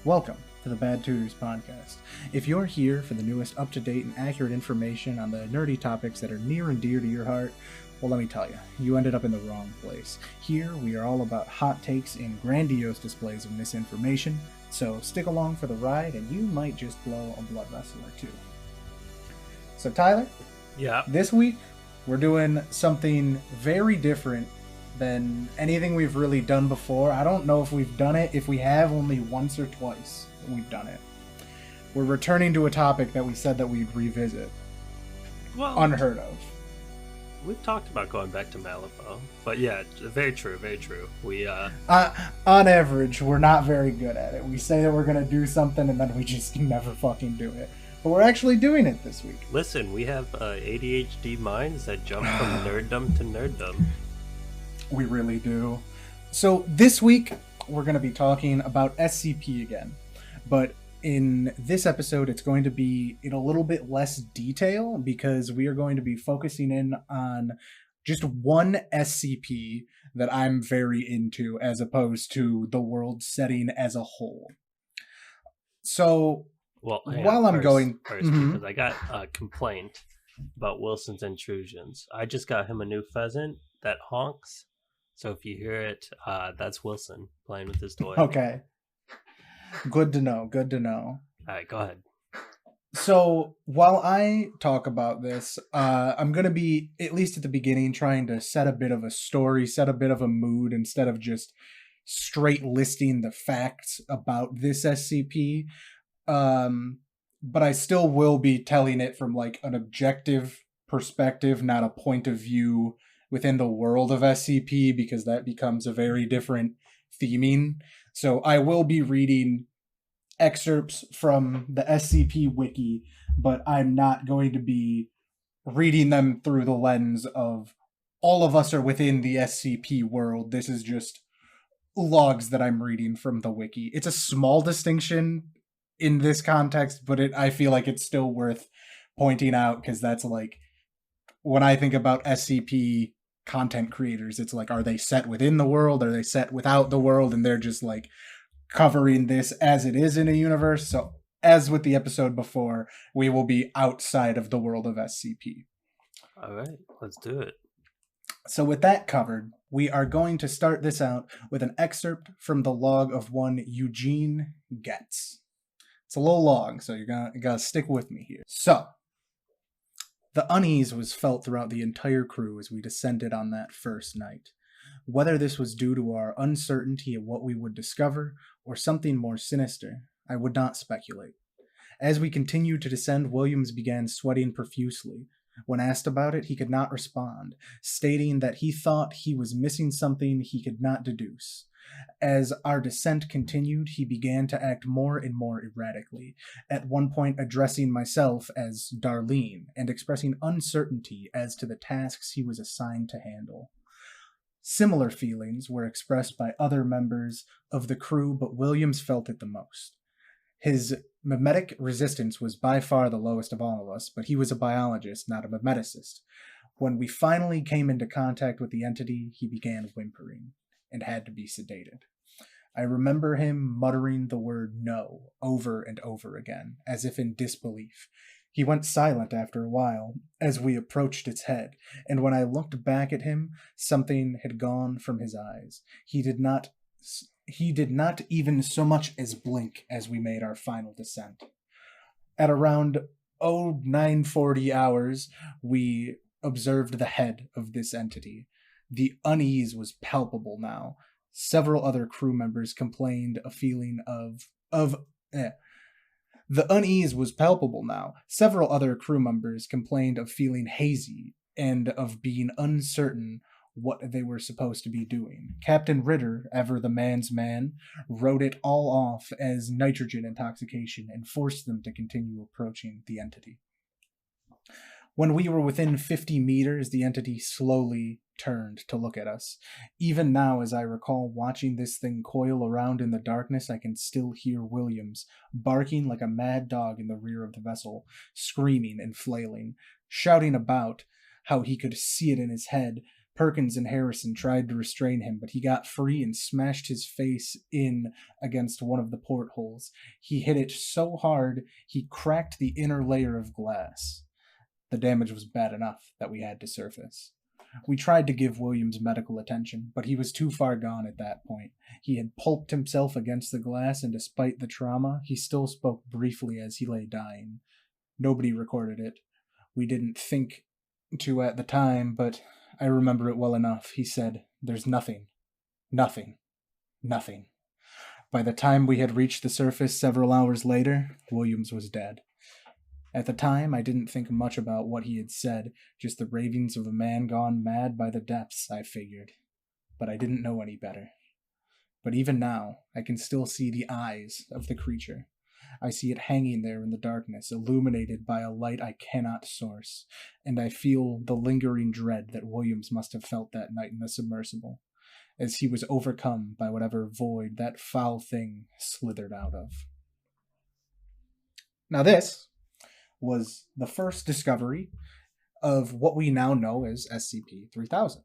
Welcome to the Bad Tutors podcast. If you're here for the newest up-to-date and accurate information on the nerdy topics that are near and dear to your heart, well, let me tell you, you ended up in the wrong place. Here, we are all about hot takes and grandiose displays of misinformation, so stick along for the ride and you might just blow a blood vessel or two. So Tyler, Yeah. this week we're doing something very different than anything we've really done before. I don't know if we've done it. If we have, only once or twice we've done it. We're returning to a topic that we said that we'd revisit. Well, Unheard of. we've talked about going back to Malifaux, but yeah, very true, very true. We On average, we're not very good at it. We say that we're going to do something and then we just never fucking do it. But we're actually doing it this week. listen. We have ADHD minds that jump from nerddom to nerddom. We really do. So this week, we're going to be talking about SCP again. But in this episode, it's going to be in a little bit less detail because we are going to be focusing in on just one SCP that I'm very into as opposed to the world setting as a whole. So Well, while I'm going... because I got a complaint about Wilson's intrusions. I just got him a new pheasant that honks. So if you hear it, that's Wilson playing with his toy. Okay. Good to know. Good to know. All right, go ahead. So while I talk about this, I'm going to be, at least at the beginning, trying to set a bit of a story, set a bit of a mood instead of just straight listing the facts about this SCP. But I still will be telling it from like an objective perspective, not a point of view within the world of SCP, because that becomes a very different theming. So I will be reading excerpts from the SCP wiki, but I'm not going to be reading them through the lens of all of us are within the SCP world. This is just logs that I'm reading from the wiki. It's a small distinction in this context, but I feel like it's still worth pointing out because that's like, when I think about SCP content creators, it's like, are they set within the world? Are they set without the world? And they're just like covering this as it is in a universe. So as with the episode before, we will be outside of the world of SCP. All right, let's do it. So with that covered, we are going to start this out with an excerpt from the log of one Eugene Getz. It's a little long, so you gotta stick with me here. So, the unease was felt throughout the entire crew as we descended on that first night. Whether this was due to our uncertainty of what we would discover, or something more sinister, I would not speculate. As we continued to descend, Williams began sweating profusely. When asked about it, he could not respond, stating that he thought he was missing something he could not deduce. As our descent continued, he began to act more and more erratically, at one point addressing myself as Darlene and expressing uncertainty as to the tasks he was assigned to handle. Similar feelings were expressed by other members of the crew, but Williams felt it the most. His mimetic resistance was by far the lowest of all of us, but he was a biologist, not a mimeticist. When we finally came into contact with the entity, he began whimpering and had to be sedated. I remember him muttering the word no over and over again, as if in disbelief. He went silent after a while, as we approached its head, and when I looked back at him, something had gone from his eyes. He did not even so much as blink as we made our final descent. At around 0940 hours, we observed the head of this entity. The unease was palpable now. Several other crew members complained a feeling The unease was palpable now. Several other crew members complained of feeling hazy and of being uncertain what they were supposed to be doing. Captain Ritter, ever the man's man, wrote it all off as nitrogen intoxication and forced them to continue approaching the entity. When we were within 50 meters, the entity slowly turned to look at us. Even now, as I recall watching this thing coil around in the darkness, I can still hear Williams barking like a mad dog in the rear of the vessel, screaming and flailing, shouting about how he could see it in his head, Perkins and Harrison tried to restrain him, but he got free and smashed his face in against one of the portholes. He hit it so hard, he cracked the inner layer of glass. The damage was bad enough that we had to surface. We tried to give Williams medical attention, but he was too far gone at that point. He had pulped himself against the glass, and despite the trauma, he still spoke briefly as he lay dying. Nobody recorded it. We didn't think to at the time, but I remember it well enough. He said, "There's nothing. Nothing. Nothing." By the time we had reached the surface several hours later, Williams was dead. At the time, I didn't think much about what he had said, just the ravings of a man gone mad by the depths, I figured. But I didn't know any better. But even now, I can still see the eyes of the creature. I see it hanging there in the darkness, illuminated by a light I cannot source, and I feel the lingering dread that Williams must have felt that night in the submersible, as he was overcome by whatever void that foul thing slithered out of. Now this was the first discovery of what we now know as SCP-3000.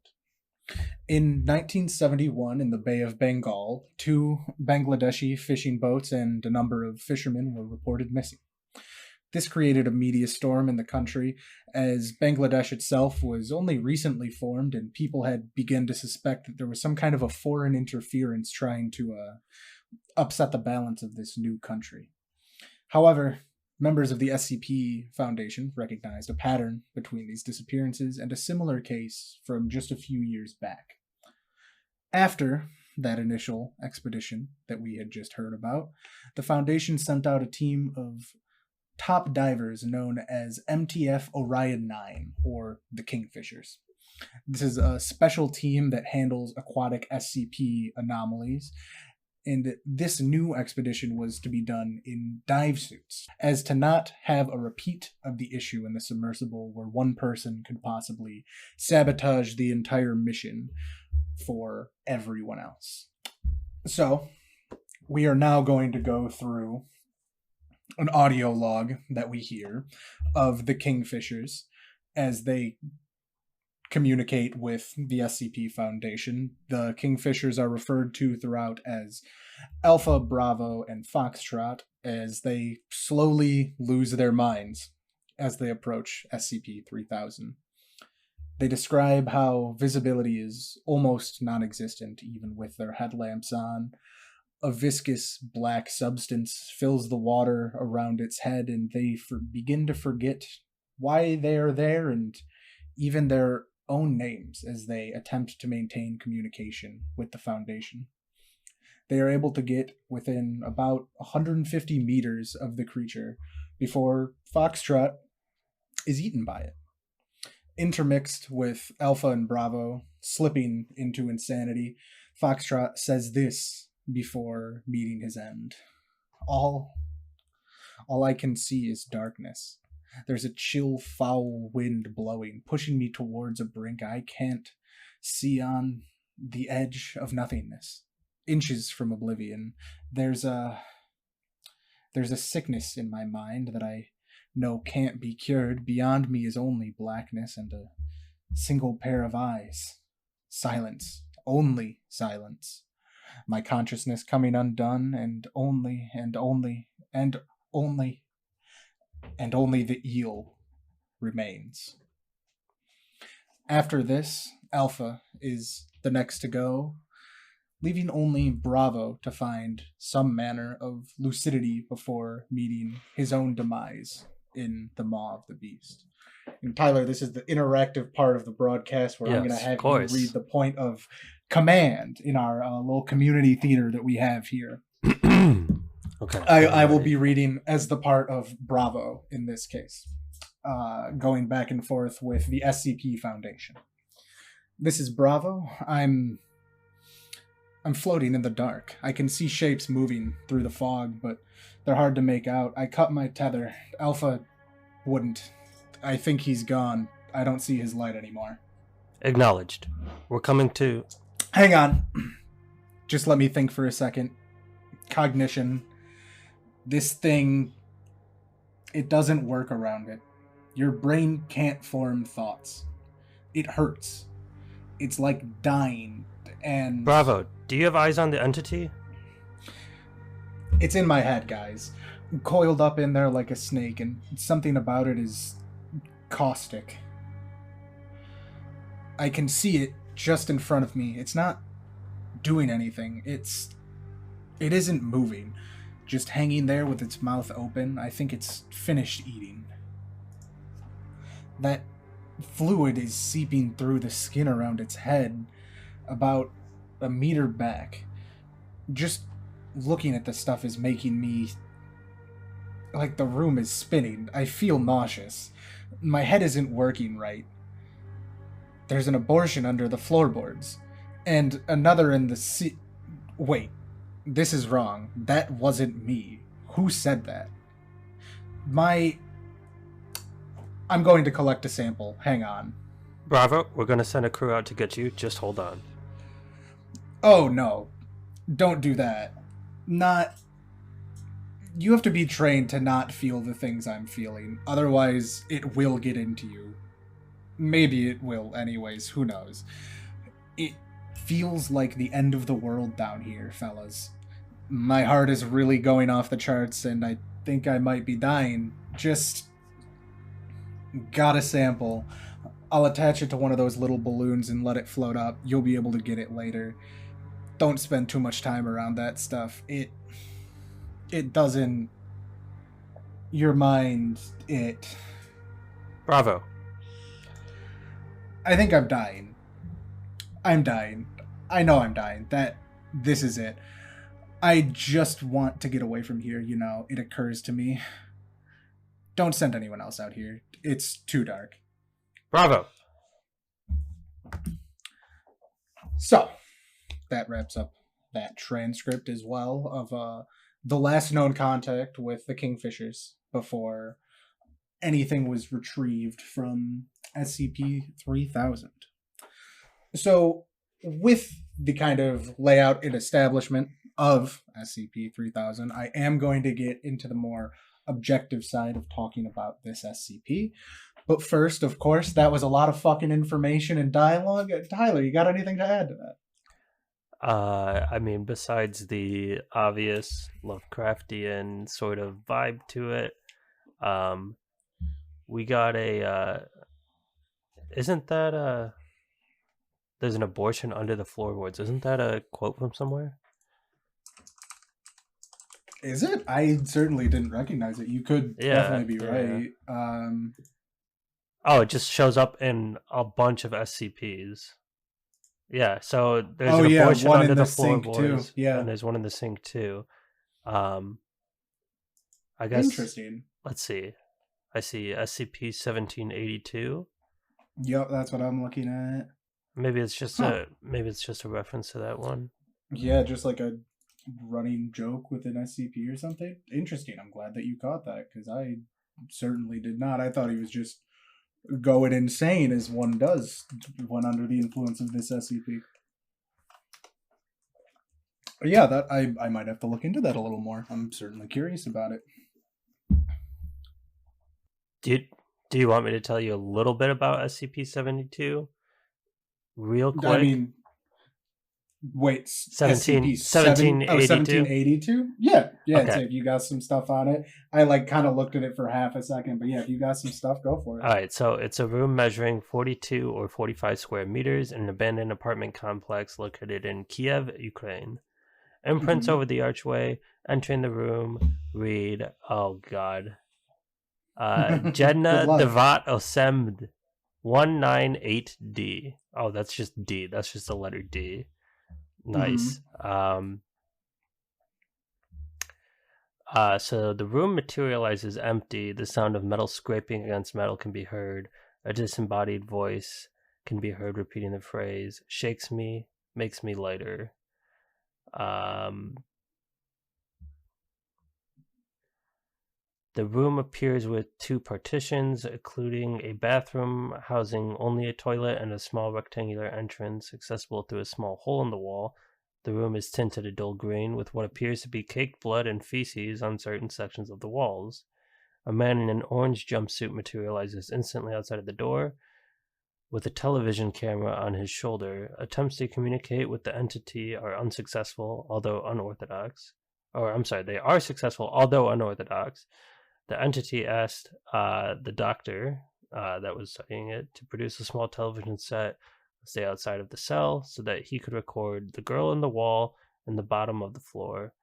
In 1971, in the Bay of Bengal, 2 Bangladeshi fishing boats and a number of fishermen were reported missing. This created a media storm in the country, as Bangladesh itself was only recently formed and people had begun to suspect that there was some kind of a foreign interference trying to upset the balance of this new country. However, members of the SCP Foundation recognized a pattern between these disappearances and a similar case from just a few years back. After that initial expedition that we had just heard about, the Foundation sent out a team of top divers known as MTF Orion 9, or the Kingfishers. This is a special team that handles aquatic SCP anomalies, and this new expedition was to be done in dive suits, as to not have a repeat of the issue in the submersible where one person could possibly sabotage the entire mission for everyone else. So, we are now going to go through an audio log that we hear of the Kingfishers as they communicate with the SCP Foundation. The Kingfishers are referred to throughout as Alpha, Bravo, and Foxtrot, as they slowly lose their minds as they approach SCP-3000. They describe how visibility is almost non-existent even with their headlamps on. A viscous black substance fills the water around its head, and they begin to forget why they are there and even their own names as they attempt to maintain communication with the Foundation. They are able to get within about 150 meters of the creature before Foxtrot is eaten by it. Intermixed with Alpha and Bravo slipping into insanity, Foxtrot says this before meeting his end. All I can see is darkness. There's a chill, foul wind blowing, pushing me towards a brink I can't see, on the edge of nothingness, inches from oblivion. There's a sickness in my mind that I know can't be cured. Beyond me is only blackness and a single pair of eyes. Silence. Only silence. My consciousness coming undone, and only the eel remains. After this, Alpha is the next to go, leaving only Bravo to find some manner of lucidity before meeting his own demise in the maw of the beast. And Tyler, this is the interactive part of the broadcast where I'm going to have you read the point of command in our little community theater that we have here. Okay. I will be reading as the part of Bravo in this case, going back and forth with the SCP Foundation. This is Bravo. I'm floating in the dark. I can see shapes moving through the fog, but they're hard to make out. I cut my tether. Alpha wouldn't. I think he's gone. I don't see his light anymore. Acknowledged. We're coming to... Hang on. Just let me think for a second. Cognition. This thing, it doesn't work around it. Your brain can't form thoughts. It hurts. it's like dying, and Bravo, do you have eyes on the entity? it's in my head, guys. Coiled up in there like a snake, and something about it is caustic. I can see it just in front of me. It's not doing anything. It isn't moving. Just hanging there with its mouth open. I think it's finished eating. That fluid is seeping through the skin around its head about a meter back. Just looking at the stuff is making me like the room is spinning. I feel nauseous. My head isn't working right. There's an abortion under the floorboards. And another in the Wait, this is wrong. That wasn't me. Who said that? I'm going to collect a sample. Hang on. Bravo, we're going to send a crew out to get you. Just hold on. Oh, no. Don't do that. You have to be trained to not feel the things I'm feeling. Otherwise, it will get into you. Maybe it will anyways. Who knows? It feels like the end of the world down here, fellas. My heart is really going off the charts, and I think I might be dying. Just got a sample. I'll attach it to one of those little balloons and let it float up. You'll be able to get it later. Don't spend too much time around that stuff. It doesn't... Your mind, Bravo. I think I'm dying. I'm dying. I know I'm dying. This is it. I just want to get away from here, it occurs to me. Don't send anyone else out here. It's too dark. Bravo. So, that wraps up that transcript as well of the last known contact with the Kingfishers before anything was retrieved from SCP-3000. So, with the kind of layout and establishment of SCP-3000, I am going to get into the more objective side of talking about this SCP. But first, of course, that was a lot of fucking information and dialogue. Tyler, you got anything to add to that? I mean, besides the obvious Lovecraftian sort of vibe to it, we got isn't that there's an abortion under the floorboards. Isn't that a quote from somewhere? Is it? I certainly didn't recognize it. You could definitely be right. Oh, it just shows up in a bunch of SCPs. Yeah, so there's an abortion one under in the floorboards floorboards. too. Yeah. And there's one in the sink too. I guess. Interesting. Let's see. I see SCP-1782. Yep, that's what I'm looking at. Maybe it's just a reference to that one. Yeah, just like a running joke with an SCP or something. Interesting. I'm glad that you caught that, because I certainly did not. I thought he was just going insane, as one does when under the influence of this SCP. Yeah, that I might have to look into that a little more. I'm certainly curious about it. Do you want me to tell you a little bit about SCP-72? Real quick? I mean, wait, 1782? 1782? Yeah, Okay. So if you got some stuff on it. I kind of looked at it for half a second, but yeah, if you got some stuff, go for it. Alright, so it's a room measuring 42 or 45 square meters in an abandoned apartment complex located in Kiev, Ukraine. Imprints over the archway. Entering the room, read, oh god. Jedna Devat Osemd 198D. Oh, that's just D. That's just the letter D. Nice. So the room materializes empty. The sound of metal scraping against metal can be heard. A disembodied voice can be heard repeating the phrase, shakes me, makes me lighter. The room appears with two partitions, including a bathroom housing only a toilet and a small rectangular entrance accessible through a small hole in the wall. The room is tinted a dull green with what appears to be caked blood and feces on certain sections of the walls. A man in an orange jumpsuit materializes instantly outside of the door. with a television camera on his shoulder. Attempts to communicate with the entity are unsuccessful, although unorthodox. Or, I'm sorry, they are successful, although unorthodox. The entity asked the doctor that was studying it to produce a small television set, stay outside of the cell, so that he could record the girl in the wall and the bottom of the floor.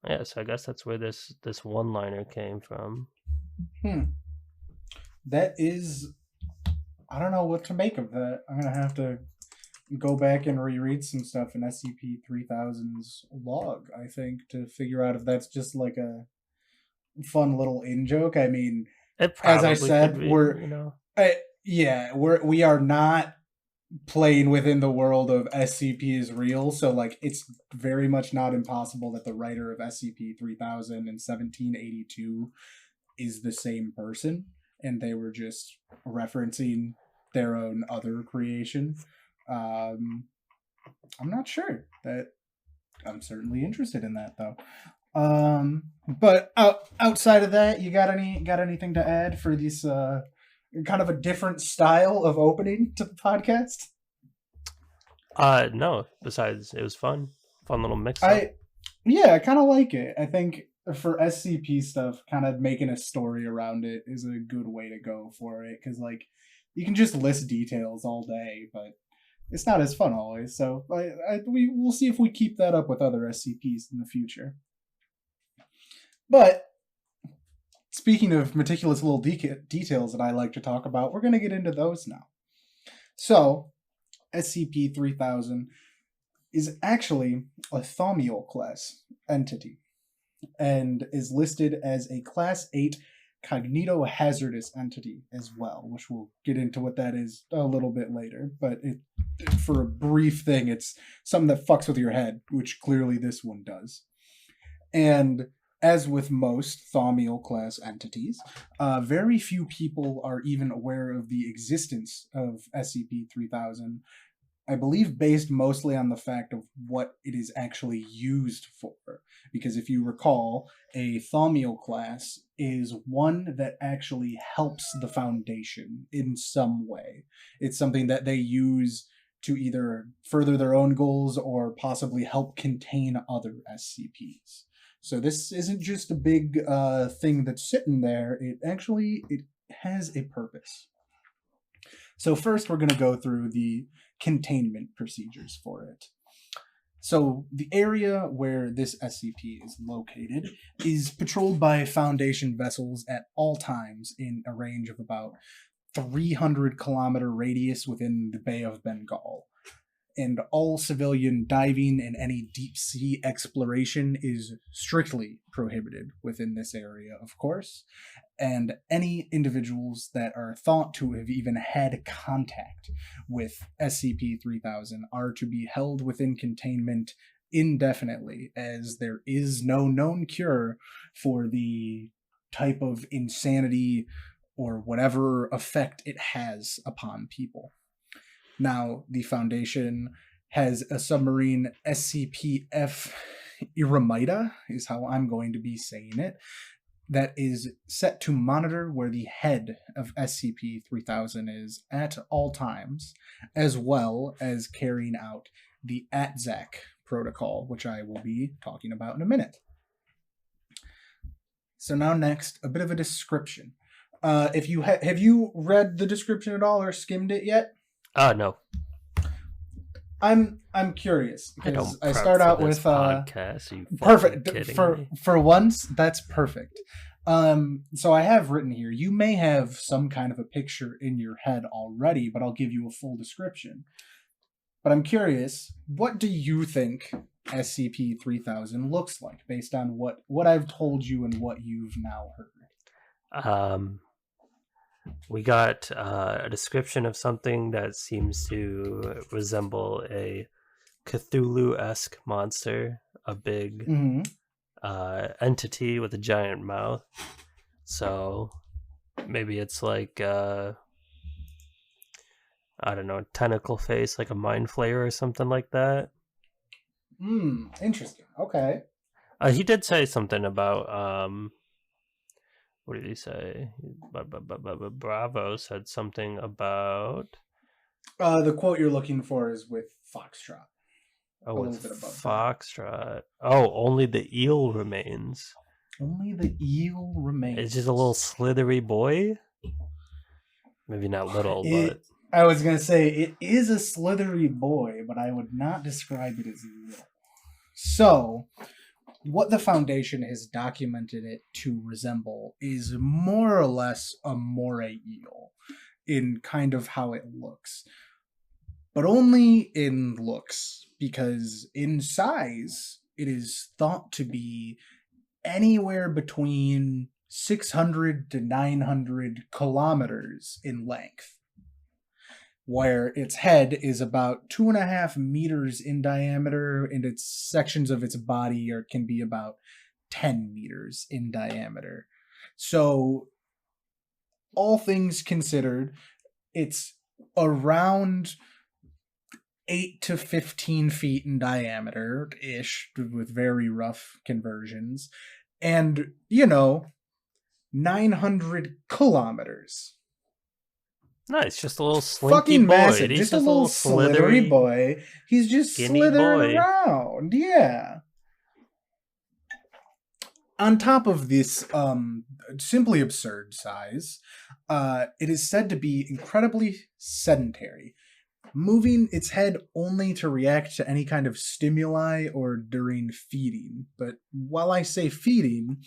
Yeah, so I guess that's where this one-liner came from. That is, I don't know what to make of that. I'm gonna have to go back and reread some stuff in SCP-3000's log, I think, to figure out if that's just like a fun little in-joke. I mean, as I said, be, we are not playing within the world of SCP is real, so like it's very much not impossible that the writer of SCP-3000 in 1782 is the same person, and they were just referencing their own other creation. I'm not sure. That I'm certainly interested in that though. But outside of that, you got anything to add for this kind of a different style of opening to the podcast? No. Besides, it was fun little mix up. I kind of like it. I think for SCP stuff, kind of making a story around it is a good way to go for it, because like you can just list details all day, but it's not as fun always. So we'll see if we keep that up with other SCPs in the future. But speaking of meticulous little details that I like to talk about, we're going to get into those now. So, SCP-3000 is actually a Thaumiel class entity and is listed as a Class 8 cognitohazardous entity as well, which we'll get into what that is a little bit later. But for a brief thing, it's something that fucks with your head, which clearly this one does. And as with most Thaumiel class entities, very few people are even aware of the existence of SCP-3000, I believe based mostly on the fact of what it is actually used for. Because if you recall, a Thaumiel class is one that actually helps the Foundation in some way. It's something that they use to either further their own goals or possibly help contain other SCPs. So this isn't just a big thing that's sitting there. It has a purpose. So first we're going to go through the containment procedures for it. So the area where this SCP is located is patrolled by Foundation vessels at all times in a range of about 300-kilometer radius within the Bay of Bengal. And all civilian diving and any deep-sea exploration is strictly prohibited within this area, of course. And any individuals that are thought to have even had contact with SCP-3000 are to be held within containment indefinitely, as there is no known cure for the type of insanity or whatever effect it has upon people. Now, the Foundation has a submarine SCP-F Eremita, is how I'm going to be saying it, that is set to monitor where the head of SCP-3000 is at all times, as well as carrying out the ATZAC protocol, which I will be talking about in a minute. So now next, a bit of a description. If you have you read the description at all or skimmed it yet? No. I'm curious because I start out with podcast. Perfect for once. That's perfect. So I have written here. You may have some kind of a picture in your head already, but I'll give you a full description. But I'm curious, what do you think SCP-3000 looks like based on what I've told you and what you've now heard? We got a description of something that seems to resemble a Cthulhu-esque monster, a big entity with a giant mouth. So maybe it's like, I don't know, tentacle face, like a mind flayer or something like that. Interesting. Okay. He did say something about What did he say? Bravo said something about... The quote you're looking for is with Foxtrot. Oh, a with little bit above Foxtrot. Oh, only the eel remains. Only the eel remains. It's just a little slithery boy. Maybe not little, but... I was going to say, it is a slithery boy, but I would not describe it as little. So, what the Foundation has documented it to resemble is more or less a moray eel in kind of how it looks. But only in looks, because in size, it is thought to be anywhere between 600 to 900 kilometers in length, where its head is about 2.5 meters in diameter, and its sections of its body can be about 10 meters in diameter. So, all things considered, it's around 8 to 15 feet in diameter-ish, with very rough conversions, and, 900 kilometers. Nice, just a little slinky fucking boy. massive. He's Just a little slithery boy. He's just slithering around. Yeah. On top of this simply absurd size, it is said to be incredibly sedentary, moving its head only to react to any kind of stimuli or during feeding. But while I say feeding,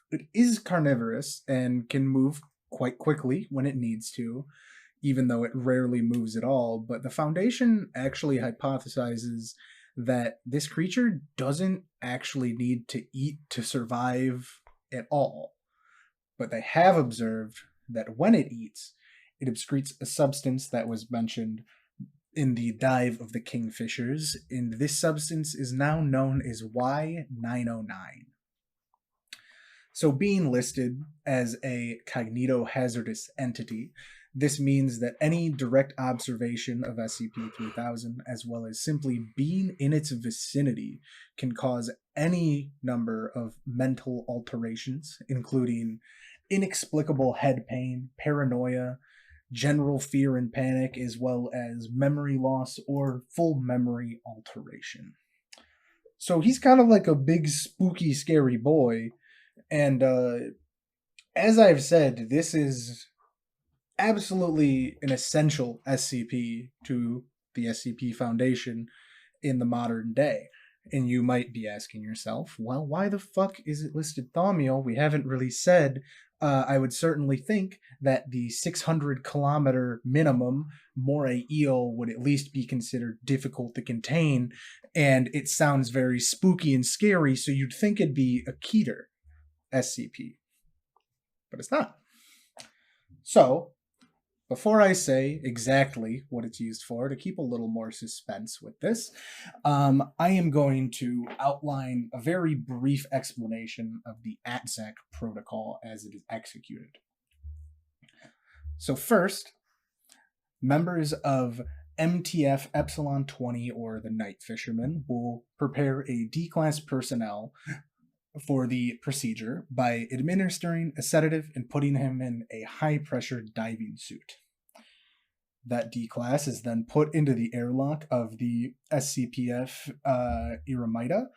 it is carnivorous and can move quite quickly when it needs to, even though it rarely moves at all. But the Foundation actually hypothesizes that this creature doesn't actually need to eat to survive at all. But they have observed that when it eats, it excretes a substance that was mentioned in the dive of the kingfishers, and this substance is now known as Y909. So being listed as a cognitohazardous entity, this means that any direct observation of SCP-3000, as well as simply being in its vicinity, can cause any number of mental alterations, including inexplicable head pain, paranoia, general fear and panic, as well as memory loss or full memory alteration. So he's kind of like a big, spooky, scary boy. And as I've said, this is absolutely an essential SCP to the SCP Foundation in the modern day. And you might be asking yourself, well, why the fuck is it listed Thaumiel? We haven't really said. I would certainly think that the 600-kilometer minimum moray eel would at least be considered difficult to contain, and it sounds very spooky and scary, so you'd think it'd be a Keter SCP. But it's not. So, before I say exactly what it's used for, to keep a little more suspense with this, I am going to outline a very brief explanation of the ATSEC protocol as it is executed. So first, members of MTF Epsilon 20, or the Night Fishermen, will prepare a D-Class personnel for the procedure by administering a sedative and putting him in a high-pressure diving suit. That D-Class is then put into the airlock of the SCPF Eremita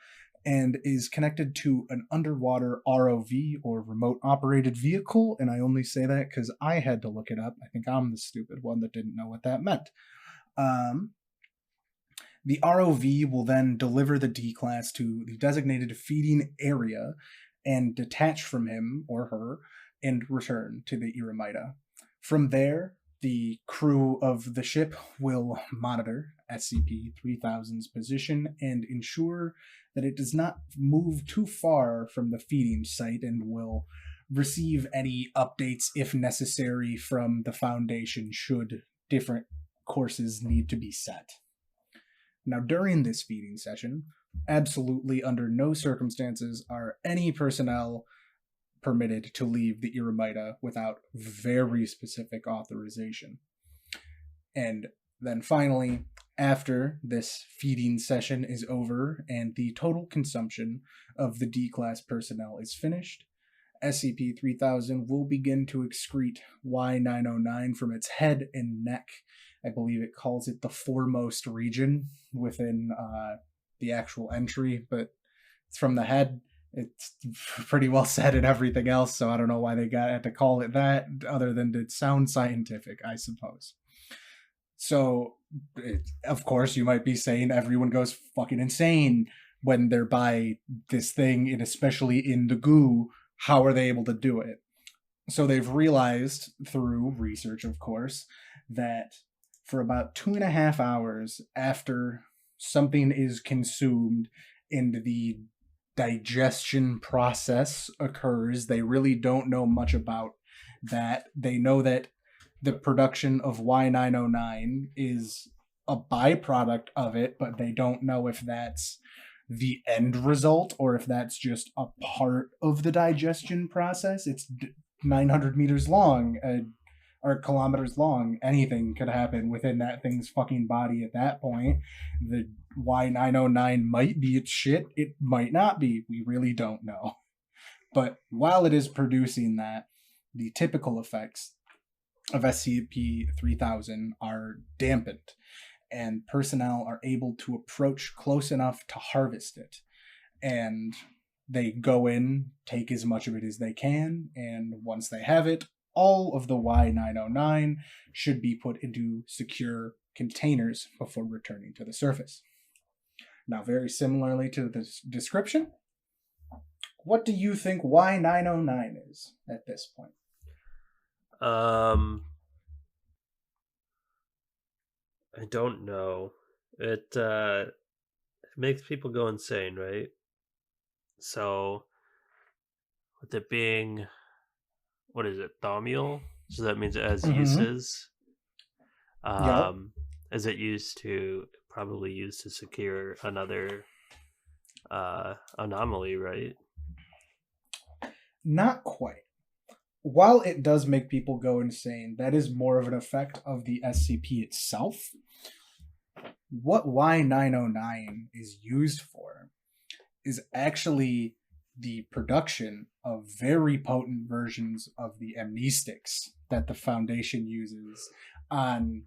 and is connected to an underwater ROV, or remote operated vehicle, and I only say that because I had to look it up. I think I'm the stupid one that didn't know what that meant. The ROV will then deliver the D-Class to the designated feeding area and detach from him or her and return to the Eremita. From there, the crew of the ship will monitor SCP-3000's position and ensure that it does not move too far from the feeding site, and will receive any updates if necessary from the Foundation should different courses need to be set. Now, during this feeding session, absolutely under no circumstances are any personnel permitted to leave the Eremita without very specific authorization. And then finally, after this feeding session is over and the total consumption of the D-Class personnel is finished, SCP-3000 will begin to excrete Y909 from its head and neck. I believe it calls it the foremost region within the actual entry, but it's from the head. It's pretty well said in everything else, so I don't know why they had to call it that, other than to sound scientific, I suppose. So, of course, you might be saying everyone goes fucking insane when they're by this thing, and especially in the goo. How are they able to do it? So they've realized through research, of course, that for about 2.5 hours after something is consumed and the digestion process occurs, they really don't know much about that. They know that the production of Y909 is a byproduct of it, but they don't know if that's the end result or if that's just a part of the digestion process. It's 900 meters long or kilometers long. Anything could happen within that thing's fucking body at that point. The Y909 might be its shit. It might not be. We really don't know. But while it is producing that, the typical effects of SCP-3000 are dampened, and personnel are able to approach close enough to harvest it. And they go in, take as much of it as they can, and once they have it, all of the Y909 should be put into secure containers before returning to the surface. Now, very similarly to the description, what do you think Y909 is at this point? I don't know. It makes people go insane, right? So, with it being, what is it, thaumial? So that means it has uses. Yep. Is it probably used to secure another anomaly, right? Not quite. While it does make people go insane, that is more of an effect of the SCP itself. What Y909 is used for is actually the production of very potent versions of the amnestics that the Foundation uses on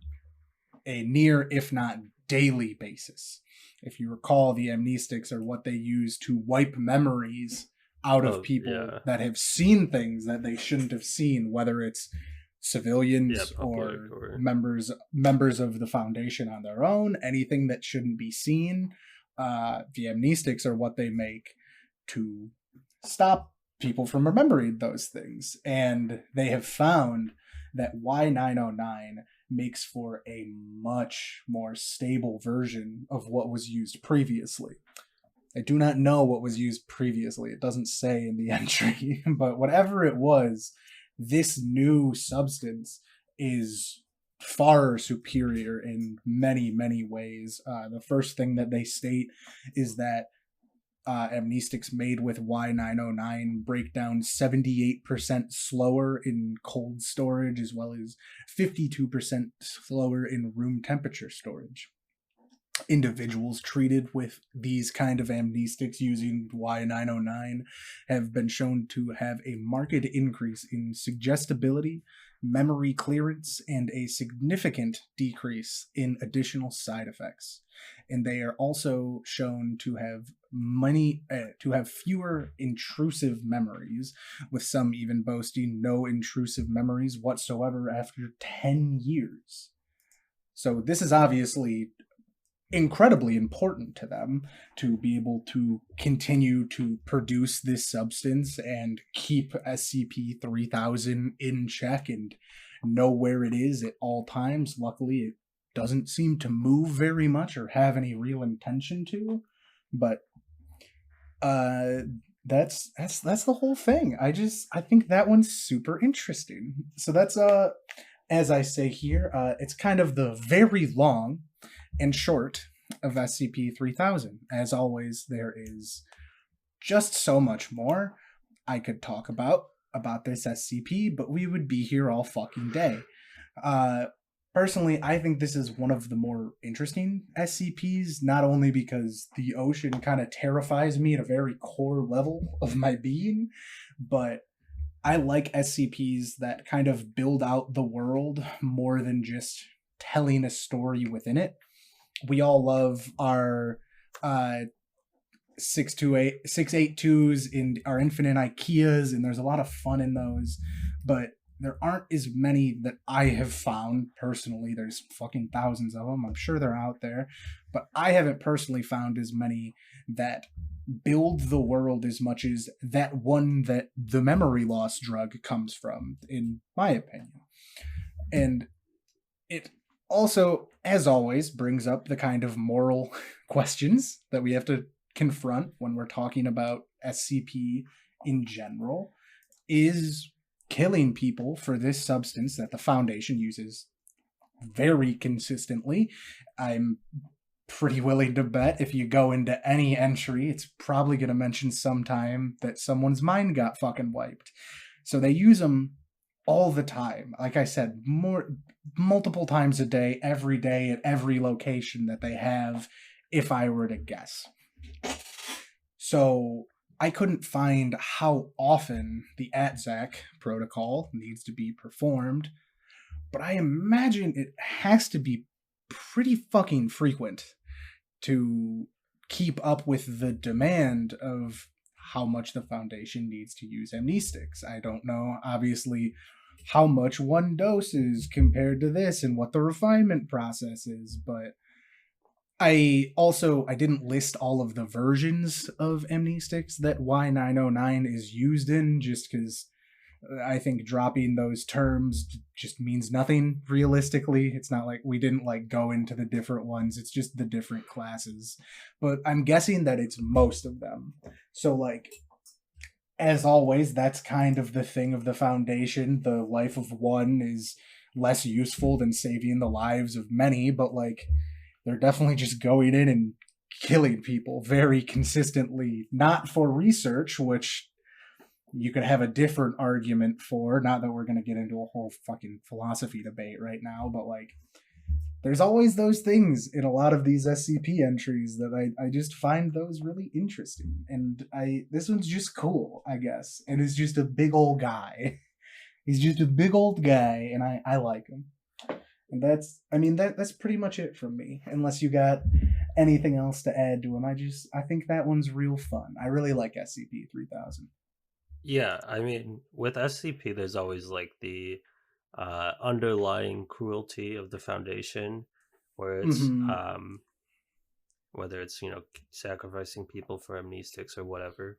a near, if not daily basis. If you recall, the amnestics are what they use to wipe memories out of people that have seen things that they shouldn't have seen, whether it's civilians or members of the Foundation on their own, anything that shouldn't be seen. The amnestics are what they make to stop people from remembering those things. And they have found that Y909 makes for a much more stable version of what was used previously. I do not know what was used previously. It doesn't say in the entry, but whatever it was, this new substance is far superior in many, many ways. The first thing that they state is that amnestics made with Y909 break down 78% slower in cold storage, as well as 52% slower in room temperature storage. Individuals treated with these kind of amnestics using Y909 have been shown to have a marked increase in suggestibility, memory clearance, and a significant decrease in additional side effects. And they are also shown to have fewer intrusive memories, with some even boasting no intrusive memories whatsoever after 10 years. So this is obviously incredibly important to them to be able to continue to produce this substance and keep SCP-3000 in check and know where it is at all times. Luckily, it doesn't seem to move very much or have any real intention to, but that's the whole thing. I think that one's super interesting. So that's as I say here, it's kind of the very long and short of SCP-3000. As always, there is just so much more I could talk about this SCP, but we would be here all fucking day. Personally, I think this is one of the more interesting SCPs, not only because the ocean kind of terrifies me at a very core level of my being, but I like SCPs that kind of build out the world more than just telling a story within it. We all love our uh 682s in our infinite IKEAs, and there's a lot of fun in those, but there aren't as many that I have found personally. There's fucking thousands of them. I'm sure they're out there, but I haven't personally found as many that build the world as much as that one that the memory loss drug comes from, in my opinion. And it also, as always, brings up the kind of moral questions that we have to confront when we're talking about SCP in general. Is killing people for this substance that the Foundation uses very consistently. I'm pretty willing to bet if you go into any entry, it's probably going to mention sometime that someone's mind got fucking wiped. So they use them all the time. Like I said, multiple times a day, every day, at every location that they have, if I were to guess. So I couldn't find how often the ATZAC protocol needs to be performed, but I imagine it has to be pretty fucking frequent to keep up with the demand of how much the Foundation needs to use amnestics. I don't know, obviously, how much one dose is compared to this and what the refinement process is, but I didn't list all of the versions of amnestics that Y909 is used in, just because I think dropping those terms just means nothing realistically. It's not like we didn't like go into the different ones. It's just the different classes. But I'm guessing that it's most of them. So like, as always, that's kind of the thing of the Foundation. The life of one is less useful than saving the lives of many, but like, they're definitely just going in and killing people very consistently, not for research, which you could have a different argument for. Not that we're going to get into a whole fucking philosophy debate right now, but like, there's always those things in a lot of these SCP entries that I just find those really interesting. And this one's just cool, I guess. And it's just a big old guy. He's just a big old guy, and I like him. And that's pretty much it from me. Unless you got anything else to add to him, I think that one's real fun. I really like SCP-3000. Yeah, I mean, with SCP, there's always like the underlying cruelty of the Foundation, where it's Mm-hmm. whether it's sacrificing people for amnestics or whatever.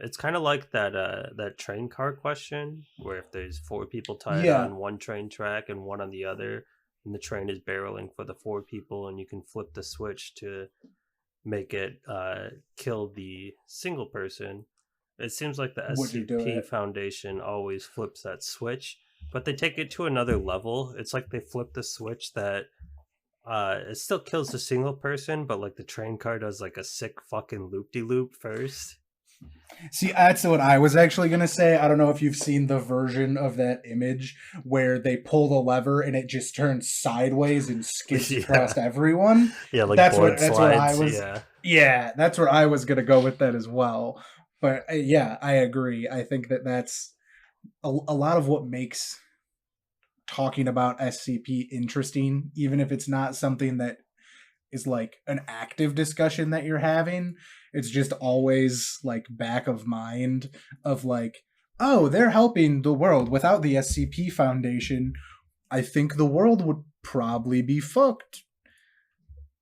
It's kind of like that train car question, where if there's four people tied Yeah, on one train track and one on the other, and the train is barreling for the four people, and you can flip the switch to make it kill the single person. It seems like the would you do SCP it? Foundation always flips that switch, but they take it to another level. It's like they flip the switch that it still kills the single person, but like the train car does like a sick fucking loop de loop first. See, that's what I was actually gonna say. I don't know if you've seen the version of that image where they pull the lever and it just turns sideways and skids Yeah, across everyone. yeah, like That's board what I slides. was. Yeah, Yeah, that's where I was gonna go with that as well. But yeah, I agree. I think that that's a lot of what makes talking about SCP interesting, even if it's not something that is like an active discussion that you're having. It's just always like back of mind of like, oh, they're helping the world. Without the SCP Foundation, I think the world would probably be fucked.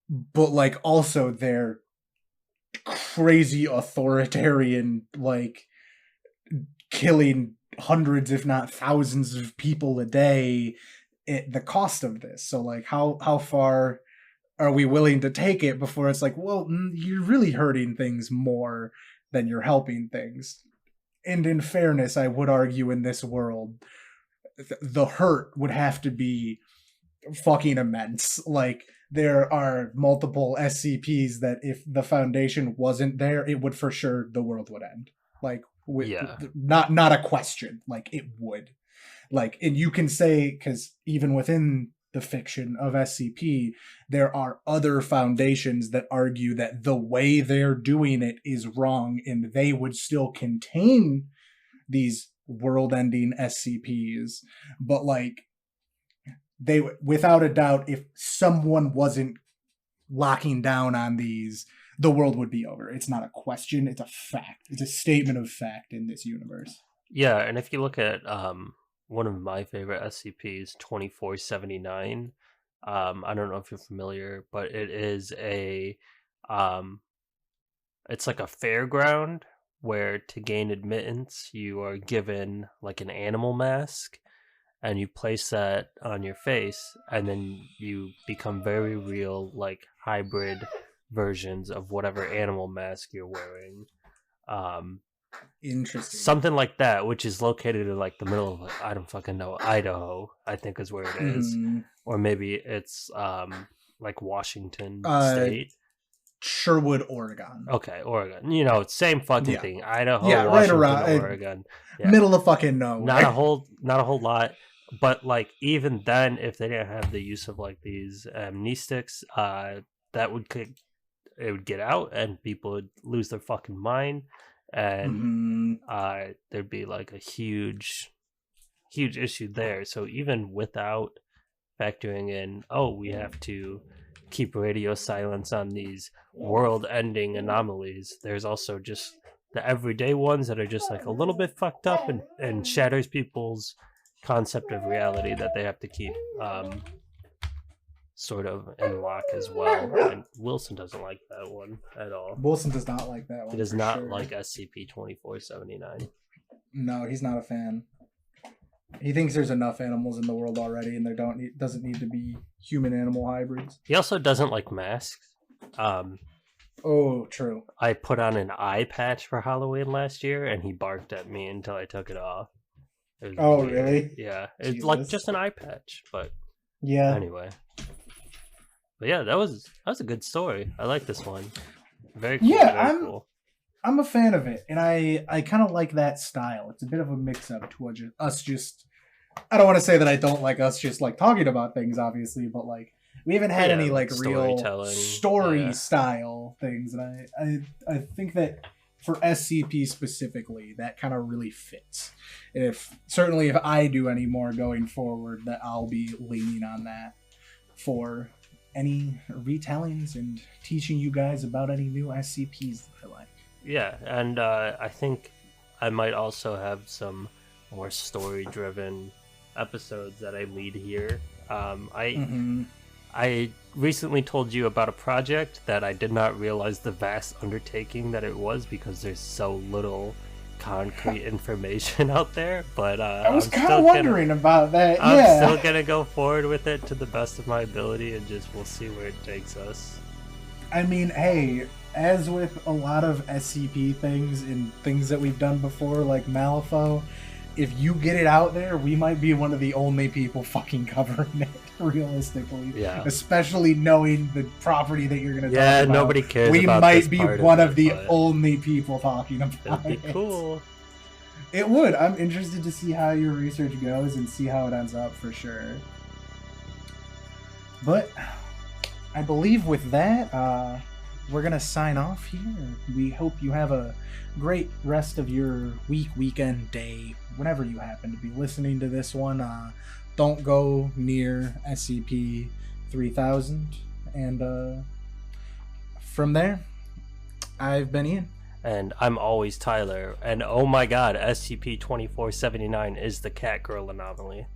But like also they're crazy authoritarian, like killing hundreds if not thousands of people a day at the cost of this. So like how far are we willing to take it before it's like, well, you're really hurting things more than you're helping things? And in fairness, I would argue in this world, the hurt would have to be fucking immense. Like, there are multiple SCPs that if the Foundation wasn't there, it would for sure, the world would end. Like, yeah, not a question. Like, it would. Like, and you can say, because even within the fiction of SCP, there are other foundations that argue that the way they're doing it is wrong, and they would still contain these world-ending SCPs, but like they, without a doubt, if someone wasn't locking down on these, the world would be over. It's not a question, it's a fact. It's a statement of fact in this universe. Yeah, and if you look at one of my favorite SCPs, 2479, I don't know if you're familiar, but it is it's like a fairground where to gain admittance you are given like an animal mask, and you place that on your face, and then you become very real, like hybrid versions of whatever animal mask you're wearing. Interesting. Something like that, which is located in like the middle of, like, I don't fucking know, Idaho, I think is where it is. Or maybe it's like Washington State. Sherwood, Oregon. Okay, Oregon. You know, same fucking thing. Idaho, yeah, Washington, right around Oregon. Yeah. Middle of fucking nowhere. Not a whole lot. But like even then, if they didn't have the use of like these amnestics, that would get out, and people would lose their fucking mind, and there'd be like a huge issue there. So even without factoring in, we have to keep radio silence on these world-ending anomalies, there's also just the everyday ones that are just like a little bit fucked up and shatters people's concept of reality that they have to keep sort of in lock as well. And Wilson doesn't like that one at all. Wilson does not like that one. He does not like SCP-2479. No, he's not a fan. He thinks there's enough animals in the world already, and there doesn't need to be human-animal hybrids. He also doesn't like masks. Oh, true. I put on an eye patch for Halloween last year, and he barked at me until I took it off. Oh, weird. Really? Yeah, it's like just an eye patch, but yeah. Anyway, but yeah, that was a good story. I like this one. Very cool. Yeah, cool. I'm a fan of it, and I kind of like that style. It's a bit of a mix-up to us just... I don't want to say that I don't like us just, like, talking about things, obviously, but, like, we haven't had any, like, real story-style things, and I think that for SCP specifically, that kind of really fits. And certainly if I do any more going forward, that I'll be leaning on that for any retellings and teaching you guys about any new SCPs that I like. Yeah, and I think I might also have some more story-driven episodes that I lead here. I recently told you about a project that I did not realize the vast undertaking that it was, because there's so little concrete information out there. But I was kind of wondering about that. I'm still gonna go forward with it to the best of my ability, and we'll see where it takes us. I mean, hey, as with a lot of SCP things and things that we've done before, like Malifaux, if you get it out there, we might be one of the only people fucking covering it, realistically. Yeah. Especially knowing the property that you're going to talk about. Yeah, nobody cares we about might this be part one of of the only people talking about it. That'd be cool. It would. I'm interested to see how your research goes and see how it ends up, for sure. But I believe with that, we're going to sign off here. We hope you have a great rest of your week, weekend, day, whenever you happen to be listening to this one. Don't go near SCP-3000. And from there, I've been Ian. And I'm always Tyler. And oh my god, SCP-2479 is the Catgirl anomaly.